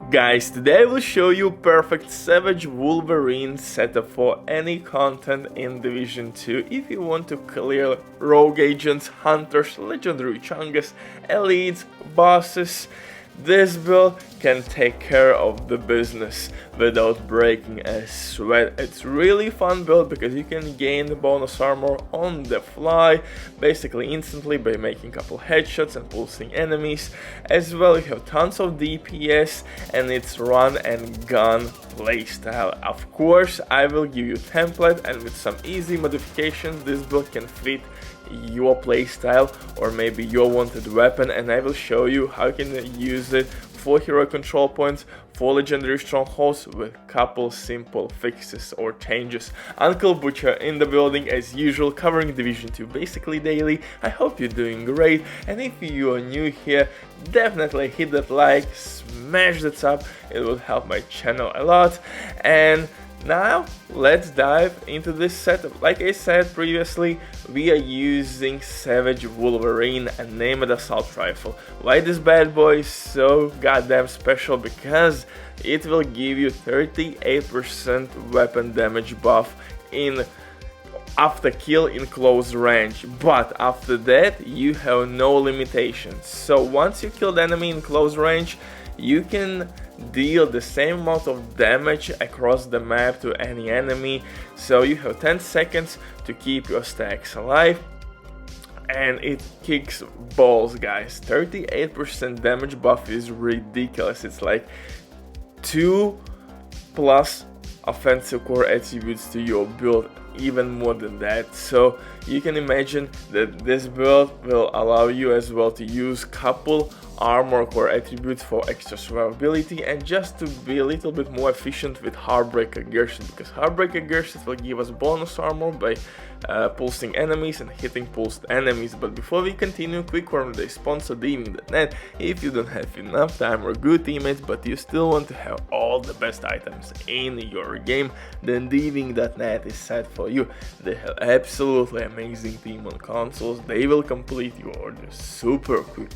Guys, today I will show you perfect Savage Wolverine setup for any content in Division 2 if you want to clear rogue agents, hunters, legendary chungas, elites, bosses. This build can take care of the business without breaking a sweat. It's really fun build because you can gain the bonus armor on the fly, basically instantly by making a couple headshots and pulsing enemies. As well, you have tons of DPS and it's run and gun playstyle. Of course, I will give you template, and with some easy modifications this build can fit your playstyle or maybe your wanted weapon, and I will show you how you can use it for hero control points, for legendary strongholds with couple simple fixes or changes. Uncle Butcher in the building as usual, covering Division 2 basically daily. I hope you're doing great, and if you are new here, definitely hit that like, smash that sub, it will help my channel a lot. And now let's dive into this setup. Like I said previously, we are using Savage Wolverine, a named assault rifle. Why this bad boy is so goddamn special? Because it will give you 38% weapon damage buff in after kill in close range, but after that you have no limitations. So once you kill the enemy in close range, you can deal the same amount of damage across the map to any enemy. So you have 10 seconds to keep your stacks alive, and it kicks balls, guys. 38% damage buff is ridiculous. It's like 2 plus offensive core attributes to your build, even more than that. So you can imagine that this build will allow you as well to use couple armor core attributes for extra survivability, and just to be a little bit more efficient with Heartbreaker gear set, because Heartbreaker gear set will give us bonus armor by pulsing enemies and hitting pulsed enemies. But before we continue, quick word, they sponsor Diving.net. If you don't have enough time or good teammates but you still want to have all the best items in your game, then Diving.net is set for you. They have absolutely amazing team on consoles. They will complete your orders super quick.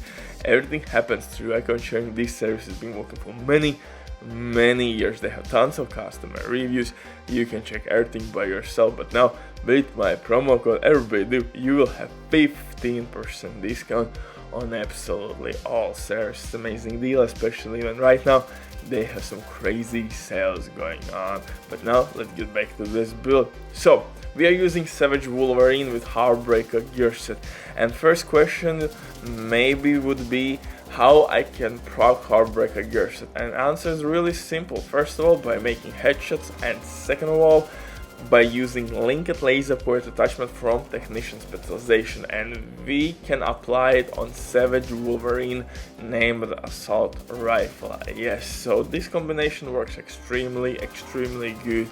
Everything happens through account sharing. This service has been working for many years. They have tons of customer reviews. You can check everything by yourself, but now with my promo code everybody you will have 15% discount on absolutely all services. It's an amazing deal, especially when right now they have some crazy sales going on. But now let's get back to this build. So we are using Savage Wolverine with Heartbreaker gear set, and first question maybe would be how I can proc Heartbreaker gear set, and answer is really simple. First of all, by making headshots, and second of all by using linked laser point attachment from Technician Specialization, and we can apply it on Savage Wolverine named assault rifle. Yes, so this combination works extremely good.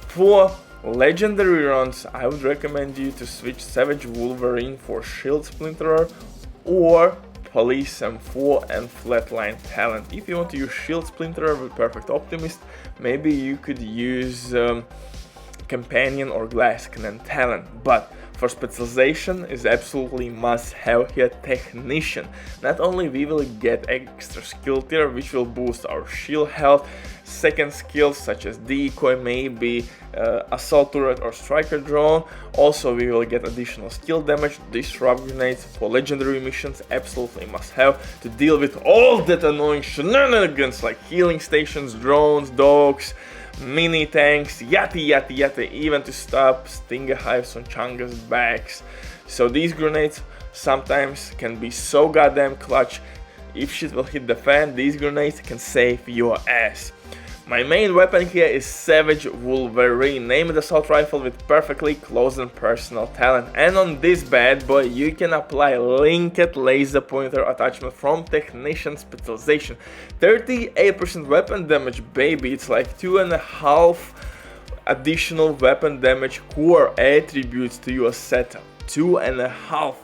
For legendary runs, I would recommend you to switch Savage Wolverine for Shield Splinterer or Police M4 and Flatline Talent. If you want to use Shield Splinterer with Perfect Optimist, maybe you could use Companion or Glass Cannon Talent, but for specialization is absolutely must have here Technician. Not only we will get extra skill tier which will boost our shield health, second skills such as decoy, maybe assault turret or striker drone. Also we will get additional skill damage, disrupt grenades for legendary missions, absolutely must have to deal with all that annoying shenanigans like healing stations, drones, dogs, mini tanks, yata, even to stop stinger hives on Chunga's backs. So these grenades sometimes can be so goddamn clutch. If shit will hit the fan, these grenades can save your ass. My main weapon here is Savage Wolverine, named assault rifle with perfectly close and personal talent, and on this bad boy you can apply linked laser pointer attachment from Technician Specialization. 38% weapon damage, baby. It's like 2.5 additional weapon damage core attributes to your setup. 2.5.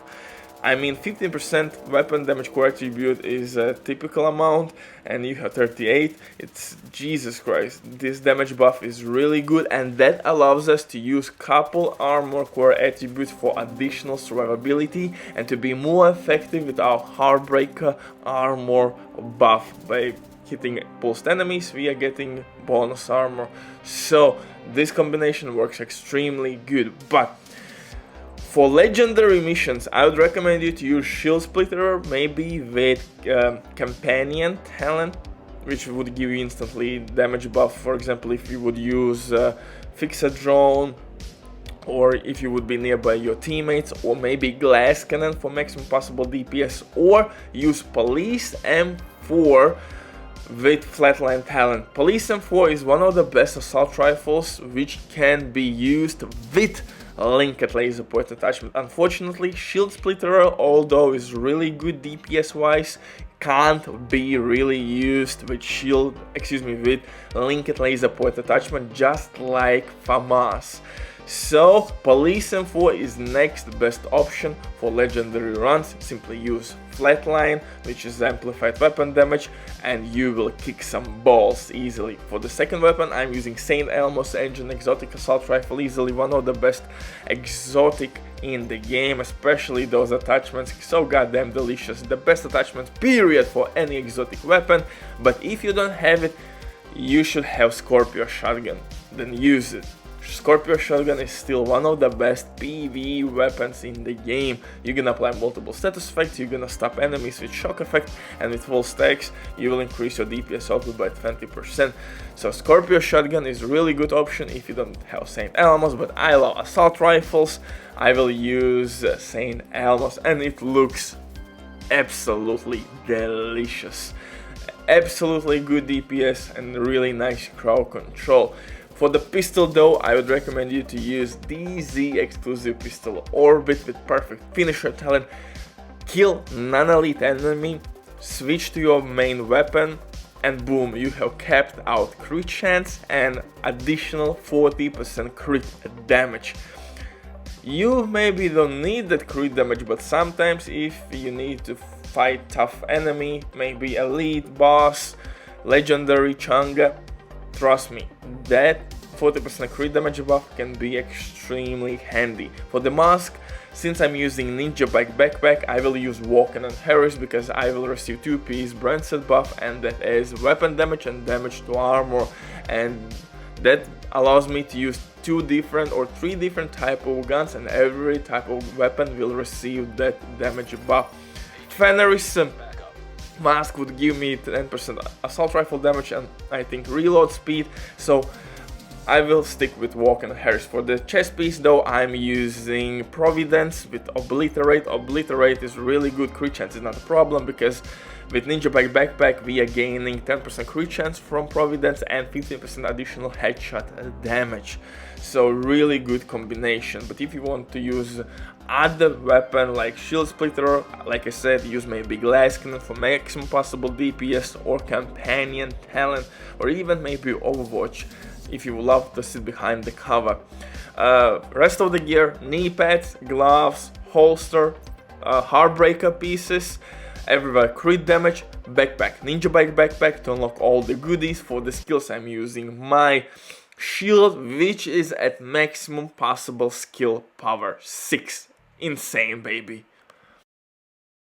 I mean, 15% weapon damage core attribute is a typical amount, and you have 38. It's Jesus Christ. This damage buff is really good, and that allows us to use couple armor core attributes for additional survivability and to be more effective with our Heartbreaker armor buff by hitting pulsed enemies, we are getting bonus armor. So this combination works extremely good. But for legendary missions, I would recommend you to use Shield Splitter, maybe with companion talent, which would give you instantly damage buff. For example, if you would use Fix a Drone, or if you would be nearby your teammates, or maybe Glass Cannon for maximum possible DPS, or use Police M4 with Flatline talent. Police M4 is one of the best assault rifles which can be used with linked laser point attachment. Unfortunately, Shield Splitter, although is really good DPS wise, can't be really used with with linked laser point attachment, just like FAMAS. So Police M4 is next best option for legendary runs. Simply use Flatline, which is amplified weapon damage, and you will kick some balls easily. For the second weapon, I'm using St. Elmo's Engine Exotic Assault Rifle, easily one of the best exotic in the game, especially those attachments, so goddamn delicious. The best attachment period for any exotic weapon. But if you don't have it, you should have Scorpio Shotgun, then use it. Scorpio Shotgun is still one of the best PvE weapons in the game. You're gonna apply multiple status effects, you're gonna stop enemies with shock effect, and with full stacks you will increase your DPS output by 20%. So Scorpio Shotgun is a really good option if you don't have St. Elmo's, but I love assault rifles. I will use St. Elmo's, and it looks absolutely delicious. Absolutely good DPS and really nice crowd control. For the pistol though, I would recommend you to use DZ exclusive pistol Orbit with perfect finisher talent. Kill non-elite enemy, switch to your main weapon, and boom, you have capped out crit chance and additional 40% crit damage. You maybe don't need that crit damage, but sometimes if you need to fight tough enemy, maybe elite, boss, legendary, Changa, trust me, that 40% crit damage buff can be extremely handy. For the mask, since I'm using Ninja Bike Backpack, I will use Walken and Harris because I will receive 2-piece brand set buff, and that is weapon damage and damage to armor, and that allows me to use 2 different or 3 different type of guns, and every type of weapon will receive that damage buff. Fenris mask would give me 10% assault rifle damage and I think reload speed, so I will stick with Walken and Harris. For the chest piece though, I'm using Providence with Obliterate. Obliterate is really good crit chance, it's not a problem because with Ninja Bike Backpack we are gaining 10% crit chance from Providence and 15% additional headshot damage. So really good combination. But if you want to use other weapon like Shield Splitter, like I said, use maybe Glass Cannon for maximum possible DPS, or Companion talent, or even maybe Overwatch if you love to sit behind the cover. Rest of the gear: knee pads, gloves, holster, Heartbreaker pieces, everywhere crit damage, backpack, Ninja Bike Backpack to unlock all the goodies. For the skills, I'm using my shield, which is at maximum possible skill power 6. Insane, baby.